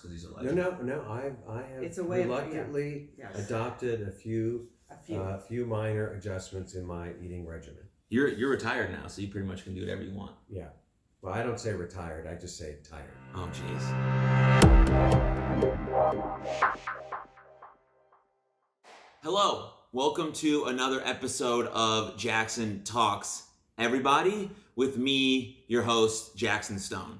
because he's a legend. No. I have reluctantly adopted a few minor adjustments in my eating regimen. You're retired now, so you pretty much can do whatever you want. Yeah. Well, I don't say retired. I just say tired. Oh, jeez. Hello. Welcome to another episode of Jaxon Talks, everybody, with me, your host, Jaxon Stone.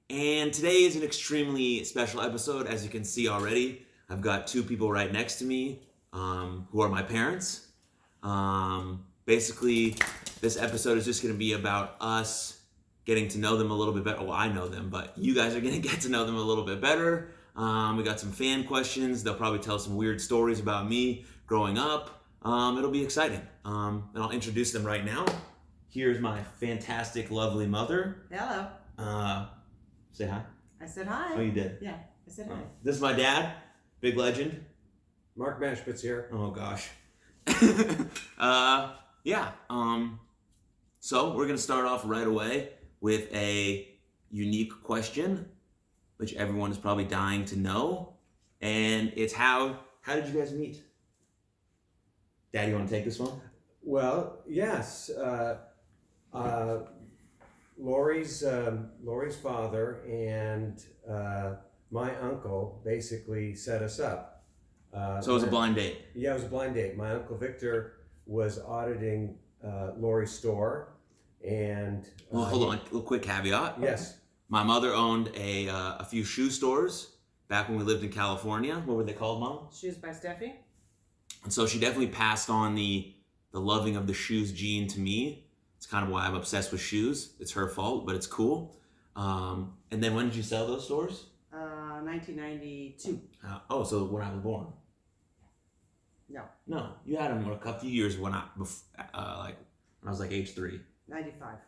And today is an extremely special episode, as you can see already. I've got two people right next to me who are my parents. Basically, this episode is just going to be about us getting to know them a little bit better. Well, I know them, but you guys are going to get to know them a little bit better. We got some fan questions. They'll probably tell some weird stories about me growing up. It'll be exciting. And I'll introduce them right now. Here's my fantastic, lovely mother. Hello. Say hi. I said hi. Oh, you did? Yeah, I said hi. This is my dad, big legend. Mark Mashpitz here. Oh, gosh. So we're going to start off right away with a unique question, which everyone is probably dying to know. And it's how did you guys meet? Dad, you want to take this one? Well, yes. Lori's father and my uncle basically set us up. So it was a blind date? Yeah, it was a blind date. My Uncle Victor was auditing Lori's store, and... Well, hold on, a little quick caveat. Yes. My mother owned a few shoe stores back when we lived in California. What were they called, Mom? Shoes by Steffi. And so she definitely passed on the loving of the shoes gene to me. It's kind of why I'm obsessed with shoes. It's her fault, but it's cool. And then when did you sell those stores? 1992. So when I was born. No, you had them a couple years when I was like age 3. 95.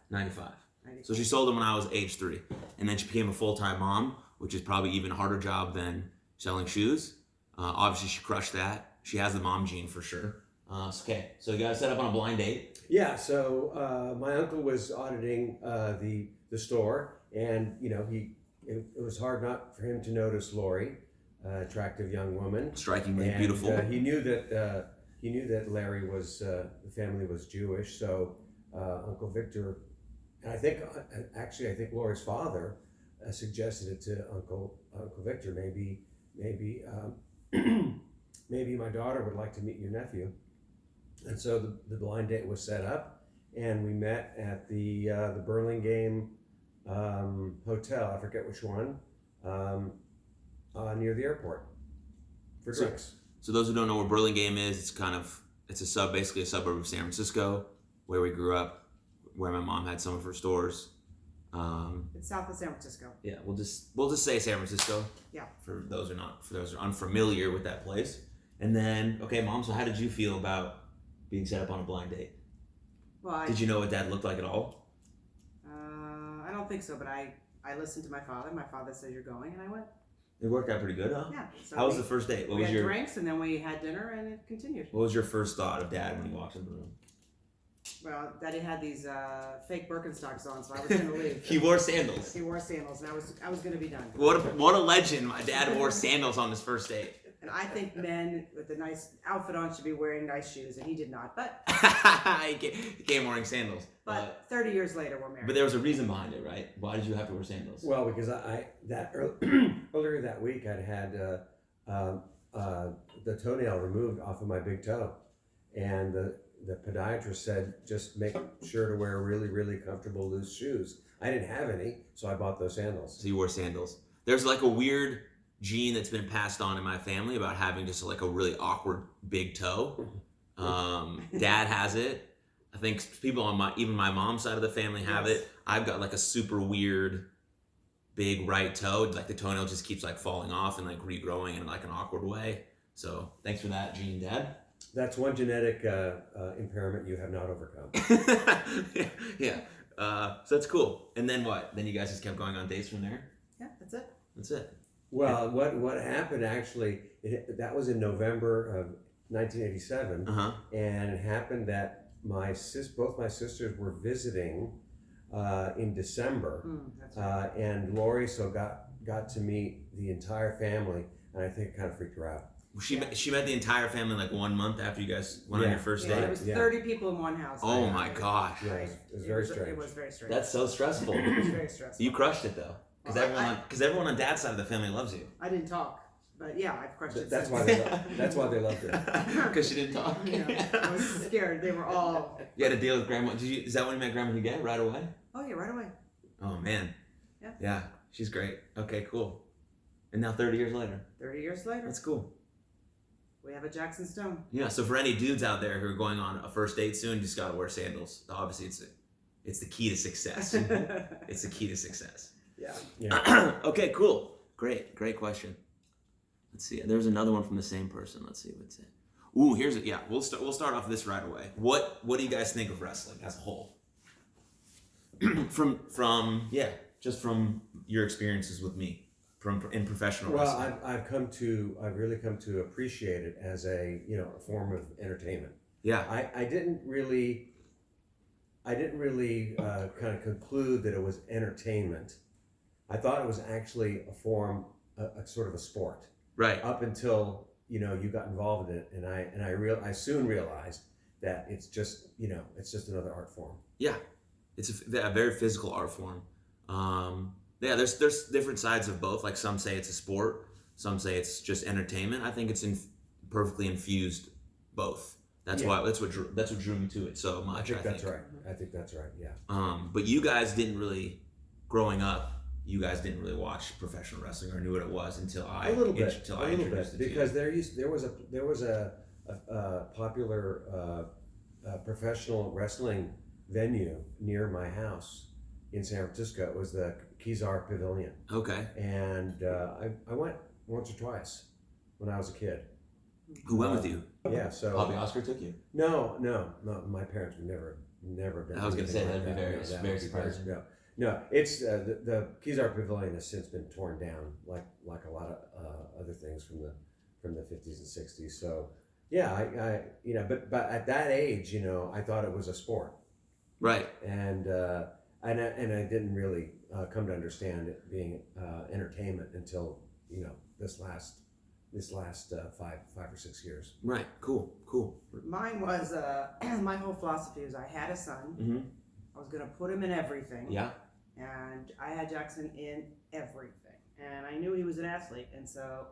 So she sold them when I was age 3, and then she became a full-time mom, which is probably even harder job than selling shoes. Obviously, she crushed that. She has the mom gene for sure. Okay, so you guys set up on a blind date. Yeah. So my uncle was auditing the store, and it was hard not for him to notice Lori, attractive young woman, strikingly beautiful. He knew that Larry was the family was Jewish, so Uncle Victor, and I think Lori's father suggested it to Uncle Victor. Maybe my daughter would like to meet your nephew, and so the blind date was set up, and we met at the Burlingame hotel. I forget which one. Near the airport for drinks. So those who don't know where Burlingame is, it's basically a suburb of San Francisco, where we grew up, where my mom had some of her stores. It's south of San Francisco. Yeah, we'll just say San Francisco. Yeah. For those who are unfamiliar with that place. And then, okay, Mom. So how did you feel about being set up on a blind date? Well, did you know what Dad looked like at all? I don't think so, but I listened to my father. My father said you're going, and I went. It worked out pretty good, huh? Yeah. So how was the first date? We had drinks, and then we had dinner, and it continued. What was your first thought of Dad when he walked in the room? Well, Daddy had these fake Birkenstocks on, so I was going to leave. He wore sandals. And I was going to be done. What a legend! My dad wore sandals on his first date. And I think men with a nice outfit on should be wearing nice shoes, and he did not. But he came wearing sandals. But 30 years later, we're married. But there was a reason behind it, right? Why did you have to wear sandals? Well, because earlier that week I'd had the toenail removed off of my big toe, and the podiatrist said just make sure to wear really, really comfortable loose shoes. I didn't have any, so I bought those sandals. So you wore sandals. There's like a weird gene that's been passed on in my family about having just like a really awkward big toe. Dad has it. I think people on even my mom's side of the family have it. I've got like a super weird big right toe. Like the toenail just keeps like falling off and like regrowing in like an awkward way. So thanks for that gene, Dad. That's one genetic impairment you have not overcome. Yeah. So that's cool. And then what? Then you guys just kept going on dates from there? Yeah, that's it. That's it. Well, what happened actually, that was in November of 1987, and it happened that both my sisters were visiting in December, and Lori got got to meet the entire family, and I think it kind of freaked her out. She met the entire family like 1 month after you guys went on your first Yeah, date. there was 30 people in one house. Oh my gosh. Yeah, it was very strange. It was very strange. That's so stressful. It was very stressful. You crushed it though, because everyone on Dad's side of the family loves you. I didn't talk, but yeah, I've crushed it. That's since. why they loved her. Because she didn't talk. Yeah, I was scared. They were all. You had to deal with Grandma. Is that when you met Grandma Huguet right away? Oh yeah, right away. Oh man. Yeah. Yeah, she's great. Okay, cool. And now 30 years later. 30 years later, That's cool. we have a Jaxon Stone. Yeah. So for any dudes out there who are going on a first date soon, just gotta wear sandals. Obviously, it's the key to success. It's the key to success. Yeah. Okay, cool. Great question. Let's see. There's another one from the same person. Let's see what's it. Ooh, here's it. Yeah, we'll start off this right away. What do you guys think of wrestling as a whole? from just from your experiences with me, in professional wrestling. Well, I've really come to appreciate it as a form of entertainment. Yeah. I didn't really kind of conclude that it was entertainment. I thought it was actually a form, a sort of a sport. Right. Up until you got involved in it, and I soon realized that it's just another art form. Yeah, it's a very physical art form. There's different sides of both. Like some say it's a sport, some say it's just entertainment. I think it's perfectly infused both. That's what drew me to it so much. I think that's right. Yeah. But you guys didn't really, growing up, you guys didn't really watch professional wrestling or knew what it was until I introduced it because to you. there was a popular professional wrestling venue near my house in San Francisco. It was the Kezar Pavilion. Okay. And I went once or twice when I was a kid. Who went with you? Yeah, so Bobby Oscar took you? No. My parents would never have done. I was going to say that'd be very very surprising. No, it's the Kezar Pavilion has since been torn down, like a lot of other things from the 50s and 60s. So yeah, I but at that age, I thought it was a sport, right? And I didn't really come to understand it being entertainment until this last 5 or 6 years. Right. Cool. Mine was my whole philosophy was I had a son. Mm-hmm. I was gonna put him in everything. Yeah. And I had Jaxon in everything, and I knew he was an athlete, and so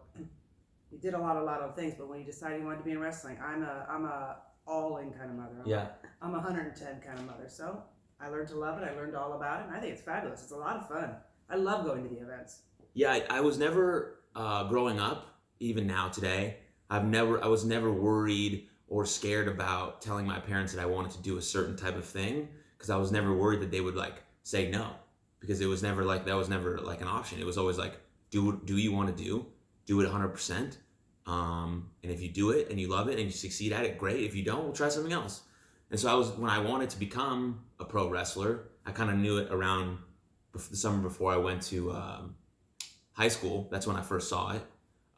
he did a lot of things. But when he decided he wanted to be in wrestling, I'm a all-in kind of mother. I'm a 110 kind of mother. So I learned to love it. I learned all about it, and I think it's fabulous. It's a lot of fun. I love going to the events. Yeah, I was never growing up. Even now today, I was never worried or scared about telling my parents that I wanted to do a certain type of thing, because I was never worried that they would say no, because it was never that was never an option. It was always do you want to do it 100%, and if you do it and you love it and you succeed at it, great. If you don't, we'll try something else. And so when I wanted to become a pro wrestler, I kind of knew it around the summer before I went to high school. That's when I first saw it.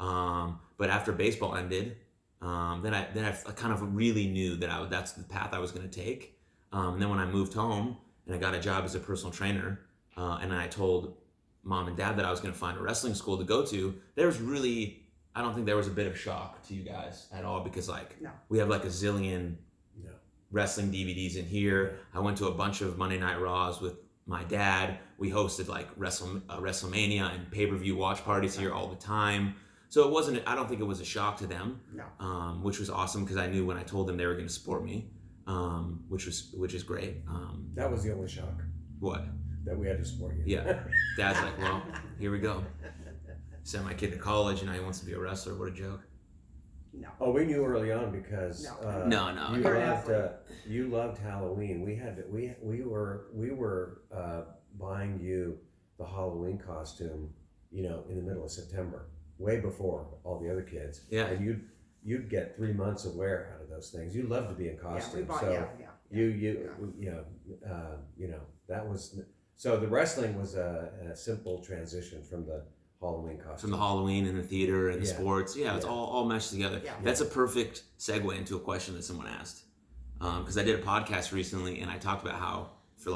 But after baseball ended, then I kind of really knew that that's the path I was going to take. And then when I moved home and I got a job as a personal trainer, and I told Mom and Dad that I was going to find a wrestling school to go to, I don't think there was a bit of shock to you guys at all, because No. we have a zillion wrestling DVDs in here. I went to a bunch of Monday Night Raws with my dad. We hosted WrestleMania and pay-per-view watch parties here all the time. So I don't think it was a shock to them, which was awesome, because I knew when I told them they were going to support me, which is great. That was the only shock. What? That we had to support you. Yeah. Dad's like, well, here we go. Send my kid to college, and now he wants to be a wrestler. What a joke. No. Oh, we knew early on because No. You loved Halloween. We were buying you the Halloween costume, in the middle of September, way before all the other kids. Yeah. And you'd get 3 months of wear out of those things. You loved to be in costume. That was so. The wrestling was a simple transition from the Halloween costume. From the Halloween and the theater and the sports. Yeah, it's all meshed together. Yeah. That's a perfect segue into a question that someone asked. Because I did a podcast recently, and I talked about how for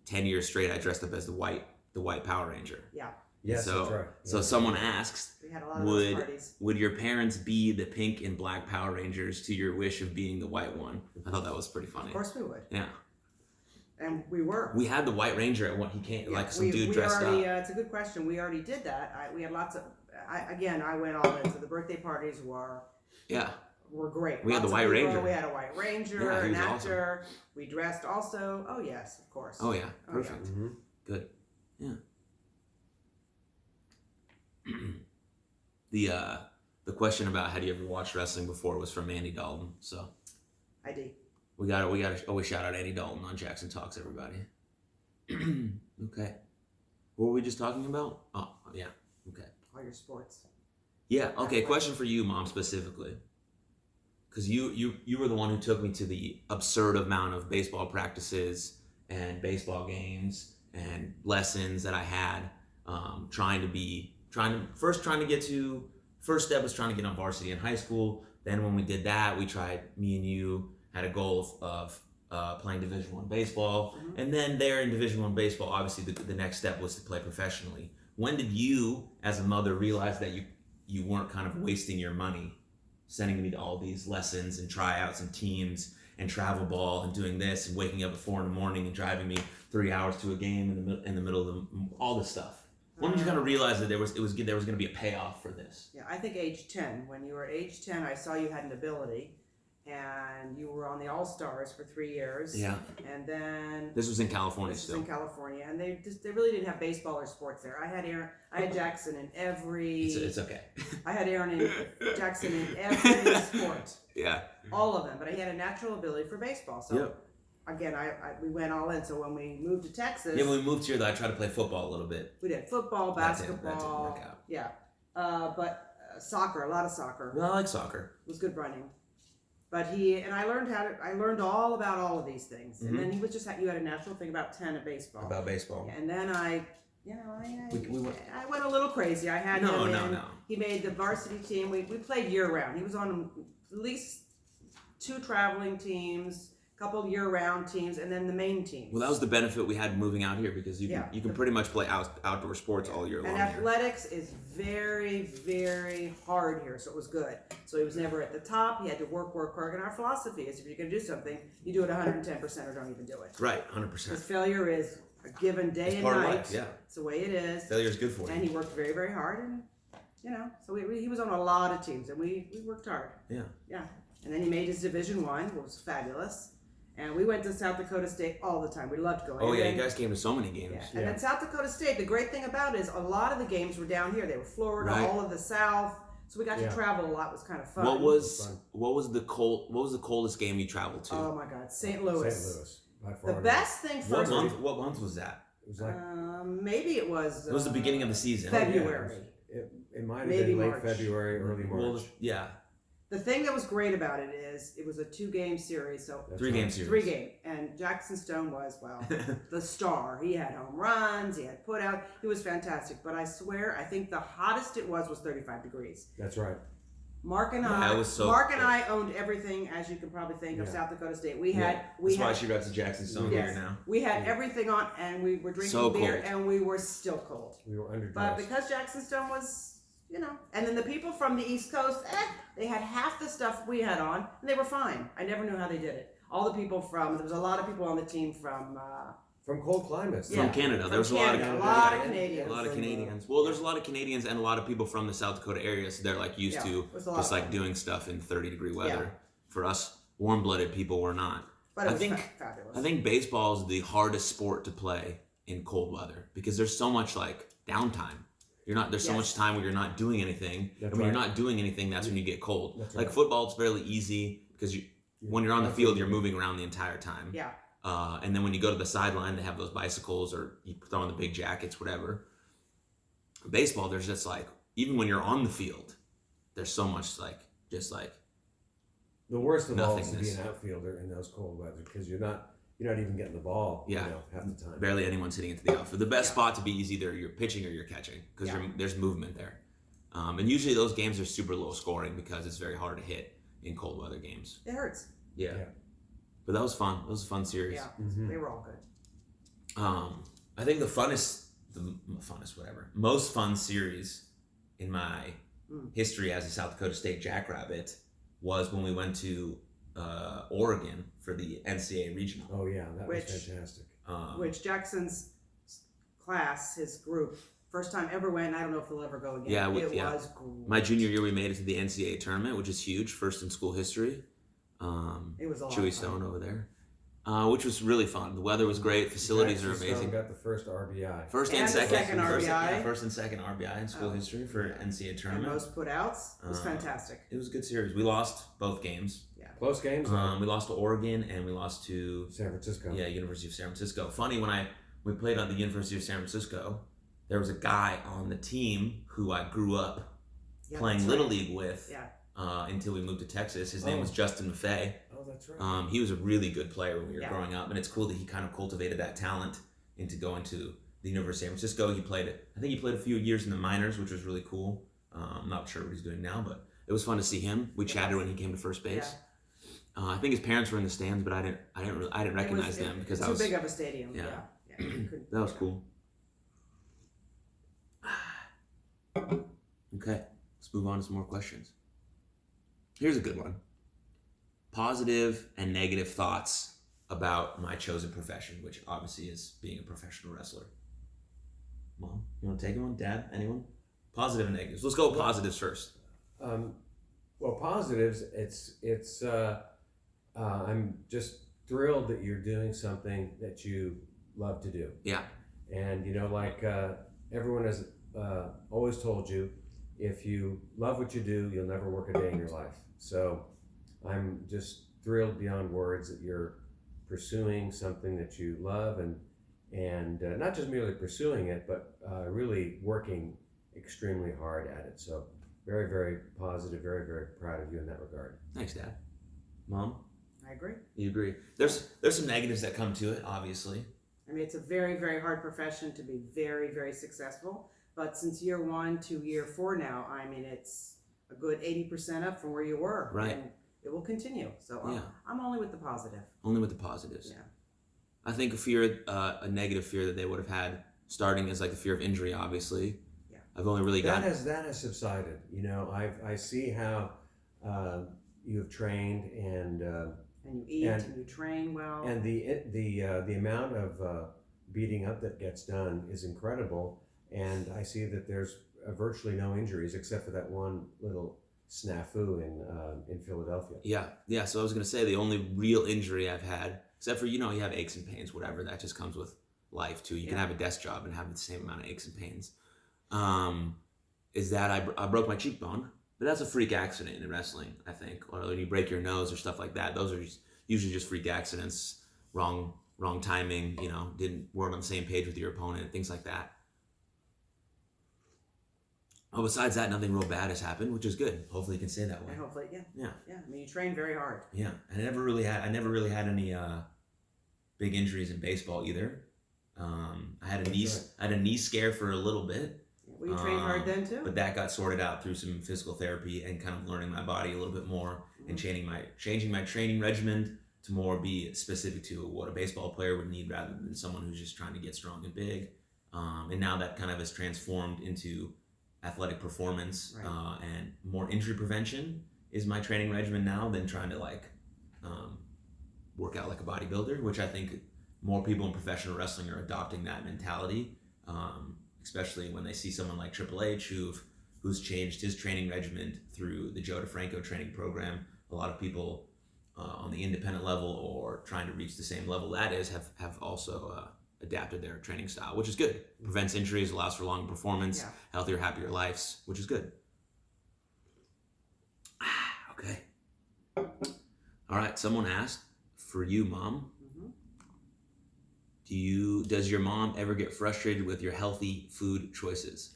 10 years straight I dressed up as the white Power Ranger. Yeah. Yes, so, that's right. So Yeah. someone asks, We had a lot of those would parties. would your parents be the pink and black Power Rangers to your wish of being the white one? I thought that was pretty funny. Of course we would. Yeah. And we were. We had the White Ranger at one. He came like some dude we dressed already, up. it's a good question. We already did that. We had lots of. I went all in. So the birthday parties were Yeah. great. We had the Lots of White people. Ranger. We had a White Ranger, Yeah, he an was actor. We dressed also. Oh yes, of course. Oh yeah. Oh, Perfect. Mhm. Good. Yeah. The question about had you ever watched wrestling before was from Andy Dalton. So I did. we got to always shout out Andy Dalton on Jaxon Talks, everybody. Okay. What were we just talking about? Oh yeah. Okay. All your sports. Yeah. Okay. Question for you, Mom, specifically, because you were the one who took me to the absurd amount of baseball practices and baseball games and lessons that I had, first step was trying to get on varsity in high school. Then when we did that, me and you had a goal of playing Division I baseball. Mhm. And then there in Division I baseball, obviously the next step was to play professionally. When did you, as a mother, realize that you weren't kind of wasting your money sending me to all these lessons and tryouts and teams and travel ball and doing this and waking up at 4 a.m. and driving me 3 hours to a game in the middle of all this stuff? When did you kind of realize that there was going to be a payoff for this? Yeah, I think age 10. When you were age 10, I saw you had an ability, and you were on the All Stars for 3 years. Yeah. And then This was in California this was still. in California, and they really didn't have baseball or sports there. I had Jackson in every. It's okay. I had Jackson in every sport, Yeah. all of them. But he had a natural ability for baseball. So Yep. again, we went all in. So when we moved to Texas, Yeah, when we moved here, though, I tried to play football a little bit. we did football, That didn't basketball. work out. Yeah, but soccer, a lot of soccer. Well, I like soccer. It was good running. But I learned all about all of these things. And then he was you had a natural thing about 10 at baseball. About baseball. And then I went a little crazy. I had No, him no, in. no. He made the varsity team. We played year round. He was on at least 2 traveling teams, a couple year-round teams, and then the main teams. Well, that was the benefit we had moving out here because you Yeah. can pretty much play outdoor sports all year long. And athletics is very, very hard here, so it was good. So he was never at the top. He had to work. And our philosophy is if you're going to do something, you do it 110% or don't even do it. Right, 100%. Because failure is a given day It's and part of night. life, yeah. It's the way it is. Failure is good for And you. he worked very, very hard. And, so he was on a lot of teams, and we worked hard. Yeah. Yeah. And then he made his Division I, which was fabulous. And we went to South Dakota State all the time. We loved going. Oh, And yeah, then- you guys came to so many games. yeah. And then South Dakota State, the great thing about it is a lot of the games were down here. They were Florida, Right. all of the South. So we got Yeah. to travel a lot. It was kind of fun. What was Fun. the coldest game you traveled to? Oh my God, St. Louis. St. Louis. By far The and best thing what first. month was that? It was like Maybe it was. It was the beginning of the season. February. it might have Maybe been late March. February, early March. Well, yeah, The thing that was great about it is it was a 2-game series. So That's 3 right. game series. 3 game. And Jaxon Stone was, the star. He had home runs. He had put out. He was fantastic. But I swear, I think the hottest it was 35 degrees. That's right. Mark and Yeah, I, it was so Mark and cool. I owned everything, as you can probably think of Yeah. South Dakota State. We Yeah. had, That's why she reps the Jaxon Stone Yes. here now. we had everything on, and we were drinking So beer, cold. and we were still cold. We were underdressed. But because Jaxon Stone was, and then the people from the East Coast, they had half the stuff we had on, and they were fine. I never knew how they did it. All the people there was a lot of people on the team from From cold climates. Yeah. From Canada. From There was Canada. a A lot lot of of Canadians. A lot of From, Canadians. Well, there's a lot of Canadians and a lot of people from the South Dakota area, so they're like used Yeah, to it was a lot just of like fun. doing stuff in 30-degree weather. Yeah. For us, warm-blooded people were not. but it I was think- fabulous. I think baseball is the hardest sport to play in cold weather because there's so much like downtime. There's so Yes. much time where you're not doing anything. That's and when you're right. not doing anything, that's when you get cold. That's Like right. football, it's fairly easy because when you're on the field, you're moving around the entire time. Yeah. And then when you go to the sideline, they have those bicycles or you throw on the big jackets, whatever. Baseball, there's just like, even when you're on the field, there's so much like, just like, The worst of all is to be Nothingness. an outfielder in those cold weather because you're not even getting the ball. Yeah. Half the time. barely anyone's hitting into the outfield. The best Yeah. spot to be is either you're pitching or you're catching because Yeah. there's movement there. And usually those games are super low scoring because it's very hard to hit in cold weather games. It hurts. Yeah. Yeah. But that was fun. It was a fun series. Yeah. Mhm. They were all good. I think the funnest, whatever, most fun series in my history as a South Dakota State Jackrabbit was when we went to Oregon for the NCAA regional. Oh yeah, that was fantastic. Which Jackson's class, his group, first time ever went. I don't know if they'll ever go again. Yeah, it was great. My junior year, we made it to the NCAA tournament, which is huge, first in school history. It was a lot Chewy of fun. Stone over there, which was really fun. The weather was great. Facilities are Jaxon Stone amazing. got the first RBI. First And and the second, second first, RBI. yeah, first and second RBI in school history for NCAA And tournament. most putouts. It was fantastic. It was a good series. We lost both games. Close games. We lost to Oregon and we lost to San Francisco. Yeah, University of San Francisco. Funny, when we played on the University of San Francisco, there was a guy on the team who I grew up playing that's Little right. League with until we moved to Texas. His name was Justin Maffei. Oh, that's right. He was a really good player when we were growing up, and it's cool that he kind of cultivated that talent into going to the University of San Francisco. I think he played a few years in the minors, which was really cool. I'm not sure what he's doing now, but it was fun to see him. We chatted when he came to first base. I think his parents were in the stands, but I didn't recognize them because too big of a stadium. Yeah. That was cool. Okay, let's move on to some more questions. Here's a good one. Positive and negative thoughts about my chosen profession, which obviously is being a professional wrestler. Mom, you want to take one? Dad, anyone? Positive and negatives. Let's go with positives first. Well, positives. It's. I'm just thrilled that you're doing something that you love to do. Yeah. And like everyone has always told you, if you love what you do, you'll never work a day in your life. So I'm just thrilled beyond words that you're pursuing something that you love and not just merely pursuing it, but really working extremely hard at it. So very, very positive, very, very proud of you in that regard. Thanks, Dad. Mom? I agree. You agree? There's some negatives that come to it, obviously. I mean, it's a very, very hard profession to be very, very successful. But since year 1 to year 4 now, I mean, it's a good 80% up from where you were. Right. And it will continue. So I'm only with the positive. Only with the positives. Yeah. I think a negative fear that they would have had starting is like the fear of injury, obviously. Yeah. I've only really got... That has subsided. I see how you have trained and you eat and you train well. And the amount of beating up that gets done is incredible. And I see that there's virtually no injuries except for that one little snafu in Philadelphia. Yeah. So I was gonna say the only real injury I've had, except for you have aches and pains, whatever. That just comes with life too. You can have a desk job and have the same amount of aches and pains. Is that I broke my cheekbone, but that's a freak accident in wrestling, I think. Or when you break your nose or stuff like that, those are usually just freak accidents. Wrong timing. Didn't work on the same page with your opponent, things like that. Oh, besides that, nothing real bad has happened, which is good. Hopefully, you can stay that way. And hopefully, Yeah. I mean, you train very hard. Yeah, I never really had any big injuries in baseball either. I had a knee scare for a little bit. Well, you trained hard then too. But that got sorted out through some physical therapy and kind of learning my body a little bit more and changing my training regimen to more be specific to what a baseball player would need rather than someone who's just trying to get strong and big. And now that kind of has transformed into athletic performance and more injury prevention is my training regimen now than trying to work out like a bodybuilder, which I think more people in professional wrestling are adopting that mentality, especially when they see someone like Triple H who's changed his training regimen through the Joe DeFranco training program. A lot of people on the independent level or trying to reach the same level that is have also adapted their training style, which is good. Prevents injuries, allows for longer performance, healthier, happier lives, which is good. Okay. All right. Someone asked, for you, Mom, does your mom ever get frustrated with your healthy food choices?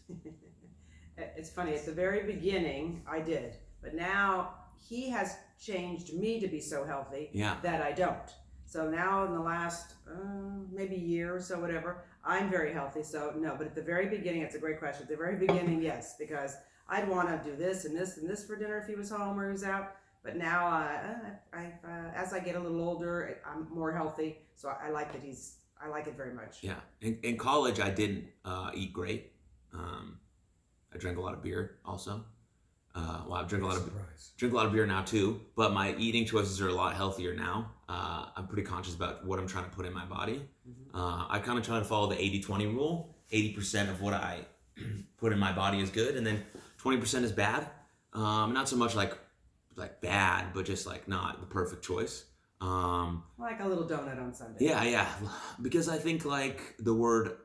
It's funny. At the very beginning, I did, but now he has changed me to be so healthy that I don't. So now in the last maybe year or so, whatever, I'm very healthy. So no, but at the very beginning, it's a great question. At the very beginning, yes, because I'd want to do this and this and this for dinner if he was home or he was out. But now, as I get a little older, I'm more healthy. So I like that I like it very much. Yeah. In college, I didn't eat great. I drank a lot of beer also. Well, I drink a lot of beer now too, but my eating choices are a lot healthier now. I'm pretty conscious about what I'm trying to put in my body. I kind of try to follow the 80-20 rule. 80% of what I put in my body is good, and then 20% is bad. Not so much like bad, but just like not the perfect choice. Like a little donut on Sunday. Yeah, because I think like the word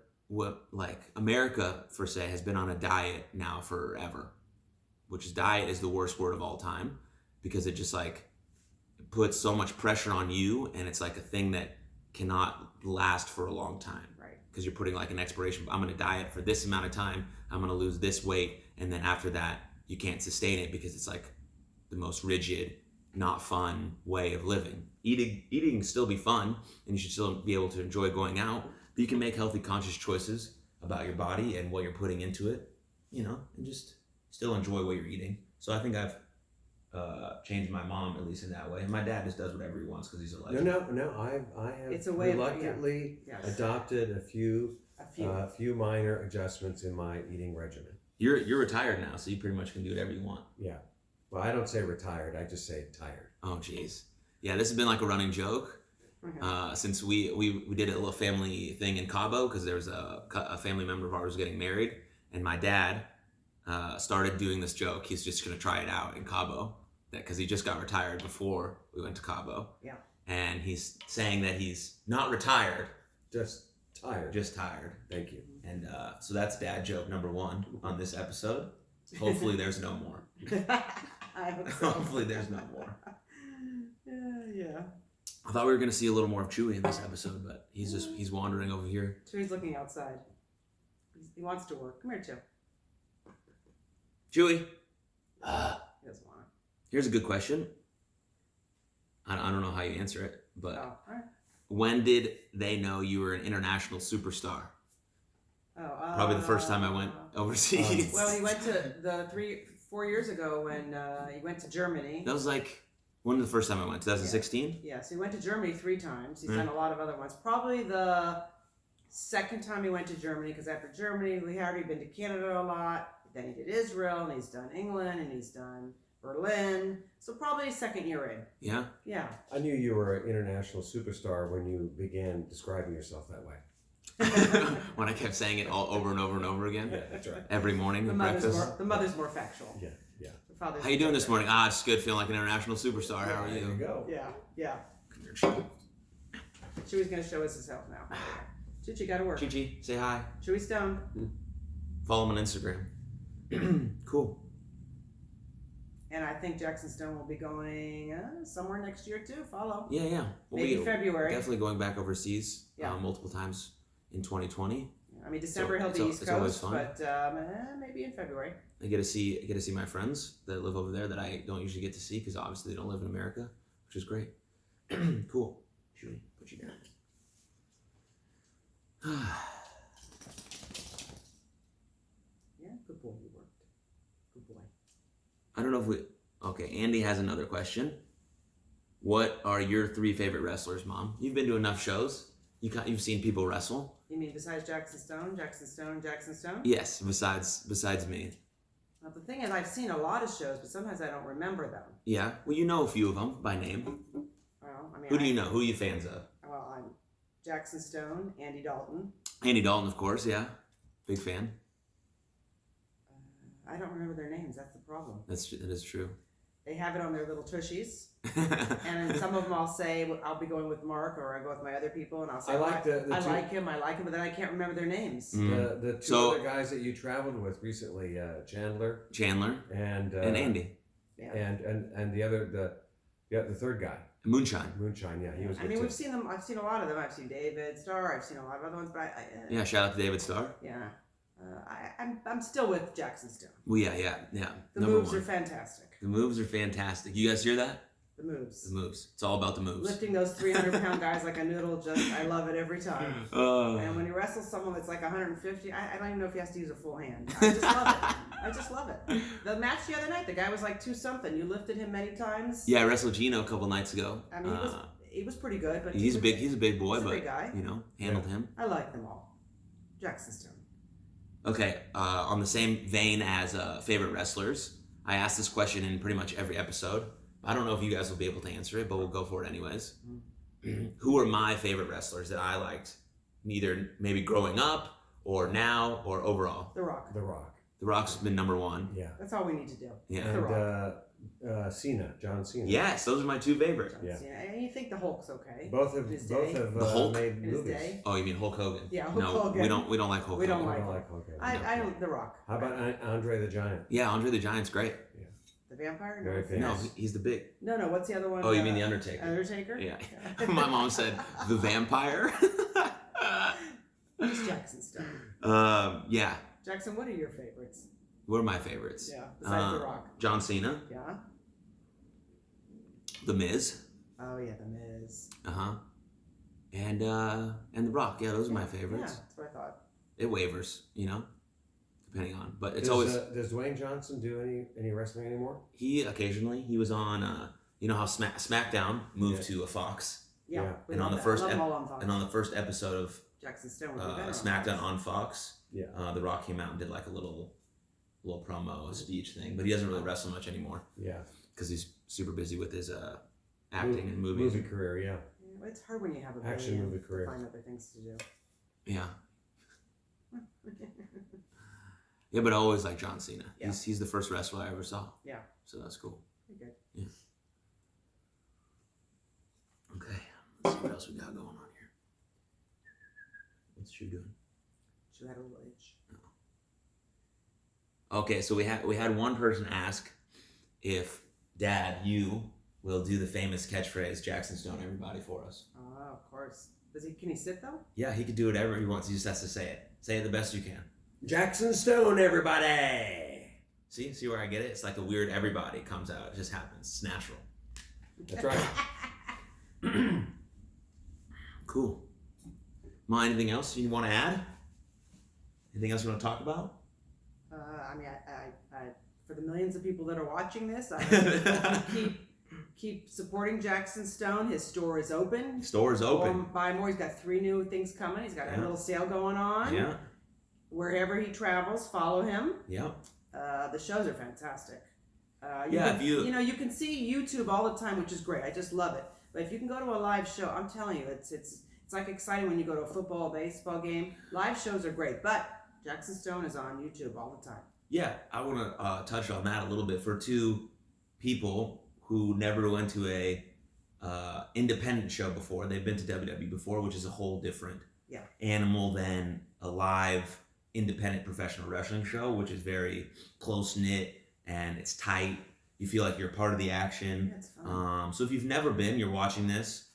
America per se has been on a diet now forever, which is diet is the worst word of all time because it just like puts so much pressure on you, and it's like a thing that cannot last for a long time. Right. Because you're putting like an expiration. I'm going to diet for this amount of time. I'm going to lose this weight, and then after that, you can't sustain it because it's like the most rigid, not fun way of living. Eating can still be fun, and you should still be able to enjoy going out, but you can make healthy, conscious choices about your body and what you're putting into it, and just still enjoy what you're eating. So I think I've changed my mom, at least in that way. And my dad just does whatever he wants because he's a legend. No. I have It's a way reluctantly adopted a few minor adjustments in my eating regimen. You're retired now, so you pretty much can do whatever you want. Yeah. Well, I don't say retired. I just say tired. Oh, jeez. Yeah, this has been like a running joke since we did a little family thing in Cabo because there was a family member of ours getting married, and my dad started doing this joke. He's just going to try it out in Cabo because he just got retired before we went to Cabo. Yeah. And he's saying that he's not retired. Just tired. Just tired. Thank you. And so that's dad joke number 1 on this episode. Hopefully there's no more. I hope so. Hopefully there's no more. Yeah. I thought we were going to see a little more of Chewy in this episode, but he's wandering over here. Chewy's looking outside. He wants to work. Come here, Chewy. He doesn't want it. Here's a good question. I don't know how you answer it, but all right. When did they know you were an international superstar? Probably the first time I went overseas. Well, he went to 4 years ago when he went to Germany. That was like, when was the first time I went? 2016? Yeah, so he went to Germany 3 times. He's done a lot of other ones. Probably the second time he went to Germany, because after Germany, he had already been to Canada a lot. Then he did Israel, and he's done England, and he's done Berlin. So probably second year in. Yeah? Yeah. I knew you were an international superstar when you began describing yourself that way. When I kept saying it all over and over and over again? Yeah, that's right. Every morning at breakfast? The mother's more factual. Yeah. How you doing this morning? It's good, feeling like an international superstar. How are you? There you go. Yeah. Come here, Chewy. Chewy's going to show us himself now. Chichi, got to work. Chi-Chi, say hi. Chewy Stone. Follow him on Instagram. Cool. And I think Jaxon Stone will be going somewhere next year too. Follow. Yeah. Maybe February. Definitely going back overseas multiple times in 2020. I mean, December he'll be East Coast, but maybe in February. I get to see my friends that live over there that I don't usually get to see because obviously they don't live in America, which is great. Cool. Chewy, put you down. Yeah, good boy, you worked. Good boy. I don't know if okay, Andy has another question. What are your 3 favorite wrestlers, Mom? You've been to enough shows. You've seen people wrestle. You mean besides Jaxon Stone, Jaxon Stone? Yes, besides me. Well, the thing is, I've seen a lot of shows, but sometimes I don't remember them. Yeah, well, you know a few of them by name. Well, I mean, Who do you know? Who are you fans of? Well, I'm Jaxon Stone, Andy Dalton. Andy Dalton, of course, yeah. Big fan. I don't remember their names. That's the problem. That is true. They have it on their little tushies. And some of them I'll say, I'll be going with Mark, or I go with my other people, and I'll say, I like him, but then I can't remember their names. Mm. The two other guys that you traveled with recently, Chandler, and Andy, and the other, the third guy, Moonshine, yeah, he was. I mean, we've seen them. I've seen a lot of them. I've seen David Starr. I've seen a lot of other ones, but yeah, shout out to David Starr. Yeah, I'm still with Jaxon Stone. Well, yeah. The moves are fantastic. The moves are fantastic. You guys hear that? The moves. It's all about the moves. Lifting those 300-pound guys like a noodle, I love it every time. And when he wrestles someone that's like 150, I don't even know if he has to use a full hand. I just love it. The match the other night, the guy was like 2-something. You lifted him many times. Yeah, I wrestled Gino a couple nights ago. I mean, he was pretty good, but He's a big boy, he's a but big guy. handled him. I like them all. Jaxon Stone. Okay, on the same vein as favorite wrestlers, I asked this question in pretty much every episode. I don't know if you guys will be able to answer it, but we'll go for it anyways. Who are my favorite wrestlers that I liked, either maybe growing up or now or overall? The Rock. The Rock. The Rock's been number one. Yeah. That's all we need to do. Yeah. The Rock. And Cena, John Cena. Yes, those are my two favorite. John Yeah. Cena. And you think the Hulk's okay? Both have His day. The Hulk? made In his movies. day. Oh, you mean Hulk Hogan? Yeah, Hulk No, Hogan. we don't like Hulk We don't Hogan. I like don't him. like Hulk Hogan. I don't. The Rock. How about Andre the Giant? Yeah, Andre the Giant's great. The vampire? Very what's famous. No, that? he's the big. No. What's the other one? Oh, you mean the Undertaker? Undertaker? Yeah. My mom said the vampire. It's Jaxon Stone. Yeah. Jackson, what are your favorites? What are my favorites? Yeah, besides The Rock. John Cena, Yeah. The Miz, Oh yeah, The Miz. and The Rock. Yeah, those are my Yeah, favorites. that's what I thought. It wavers, depending on, but it's does, always does Dwayne Johnson do any wrestling anymore? he occasionally he was on. You know how SmackDown moved to a Fox, Yeah. Yeah. we And on love the that. first Love them ep- all on Fox. and on the first episode of Jaxon Stone would be better. SmackDown on on Fox, Yeah. The Rock came out and did like a little promo, a speech thing, but he doesn't really wrestle much anymore Yeah. because he's super busy with his acting and movies. Movie career, yeah. Yeah, it's hard when you have a Action billion movie career. to find other things to do. Yeah. Yeah, but I always like John Cena. Yeah. He's the first wrestler I ever saw. Yeah. So that's cool. Pretty good. Okay. Let's see what else we got going on here. What's you doing? She had a little itch. Okay, so we had one person ask if Dad, you will do the famous catchphrase Jaxon Stone everybody for us. Oh, of course. Can he sit though? Yeah, he could do whatever he wants. He just has to say it. Say it the best you can. Jaxon Stone, everybody! See where I get it? It's like a weird everybody comes out. It just happens. It's natural. That's right. Cool. Ma, anything else you want to add? Anything else you want to talk about? I mean, I for the millions of people that are watching this, I keep supporting Jaxon Stone. His store is open. Store is open. Buy more. He's got 3 new things coming. He's got a little sale going on. Yeah. Wherever he travels, follow him. Yeah. The shows are fantastic. Yeah, you can see YouTube all the time, which is great. I just love it. But if you can go to a live show, I'm telling you, it's like exciting when you go to a football, baseball game. Live shows are great, but Jaxon Stone is on YouTube all the time. Yeah, I want to touch on that a little bit for two people who never went to a independent show before. They've been to WWE before, which is a whole different animal than a live independent professional wrestling show, which is very close knit and it's tight. You feel like you're part of the action. Yeah, it's fun. So if you've never been, you're watching this,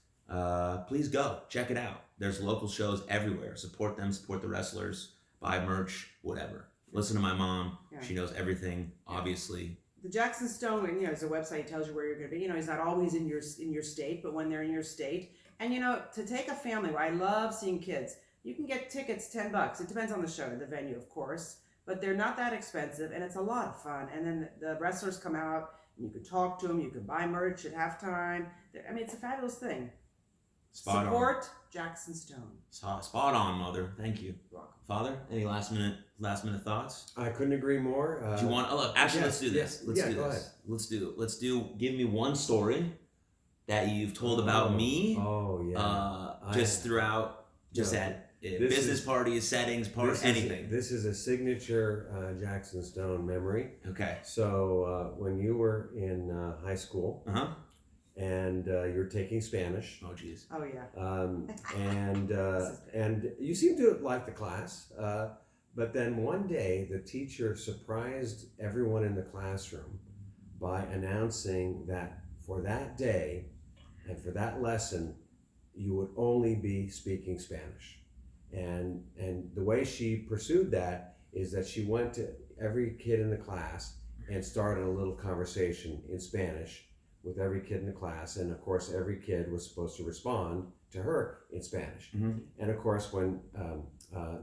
please go check it out. There's local shows everywhere. Support them, support the wrestlers, buy merch, whatever. Listen to my mom. Yeah. She knows everything, obviously. The Jaxon Stone, there's a website that tells you where you're going to be. He's not always in your state, but when they're in your state, and to take a family, I love seeing kids. You can get tickets $10. It depends on the show, the venue, of course, but they're not that expensive, and it's a lot of fun. And then the wrestlers come out, and you can talk to them. You can buy merch at halftime. It's a fabulous thing. Support Jaxon Stone. Spot on, Mother. Thank you. You're welcome. Father, any last minute thoughts? I couldn't agree more. Do you want? Oh, look, actually, yes, let's do this. yes. Let's Yeah, do go this. Let's do. Give me one story that you've told about me. Oh yeah. Just throughout, just No, at this business is- parties, settings, anything. This is a signature Jaxon Stone memory. Okay. So when you were in high school Uh huh. and you're taking Spanish, Oh, geez. Oh, yeah. and you seem to like the class, but then one day the teacher surprised everyone in the classroom by announcing that for that day and for that lesson you would only be speaking Spanish. And the way she pursued that is that she went to every kid in the class and started a little conversation in Spanish with every kid in the class, and of course every kid was supposed to respond to her in Spanish. Mm-hmm. And of course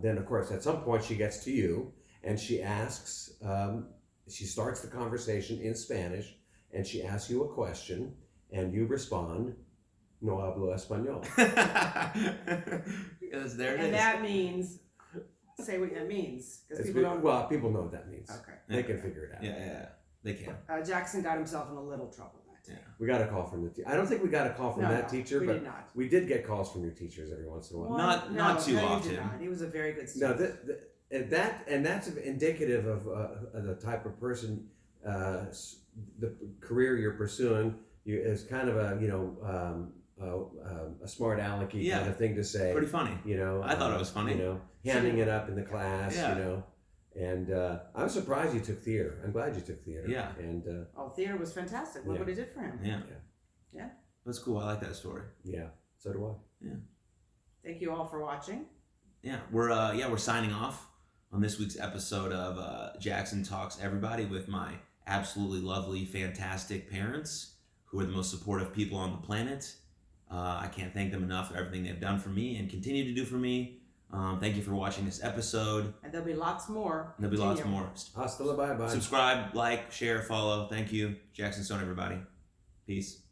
then of course at some point she gets to you and she asks, she starts the conversation in Spanish and she asks you a question and you respond No hablo español. Yes, there it And is. that means, say what that means, because people don't. Well, people know what that means. Okay. They can figure it out. Yeah, they can. Jaxon got himself in a little trouble that day. We got a call from the teacher. I don't think we got a call from that teacher, we but did not. we did get calls from your teachers every once in a while. Not too no, often. You did not. He was a very good No, student. that's indicative of the type of person, the career you're pursuing. You is kind of a smart alecky kind of thing to say. Pretty funny. I thought it was funny. Handing it up in the class. Yeah. And I'm surprised you took theater. I'm glad you took theater. Yeah. And Theater was fantastic. Look what it did for him. Yeah. That's cool. I like that story. Yeah. So do I. Yeah. Thank you all for watching. Yeah. We're signing off on this week's episode of Jaxon Talks Everybody with my absolutely lovely, fantastic parents who are the most supportive people on the planet. I can't thank them enough for everything they've done for me and continue to do for me. Thank you for watching this episode. And there'll be lots more. There'll be lots more. Hasta la bye-bye. Subscribe, like, share, follow. Thank you. Jaxon Stone, everybody. Peace.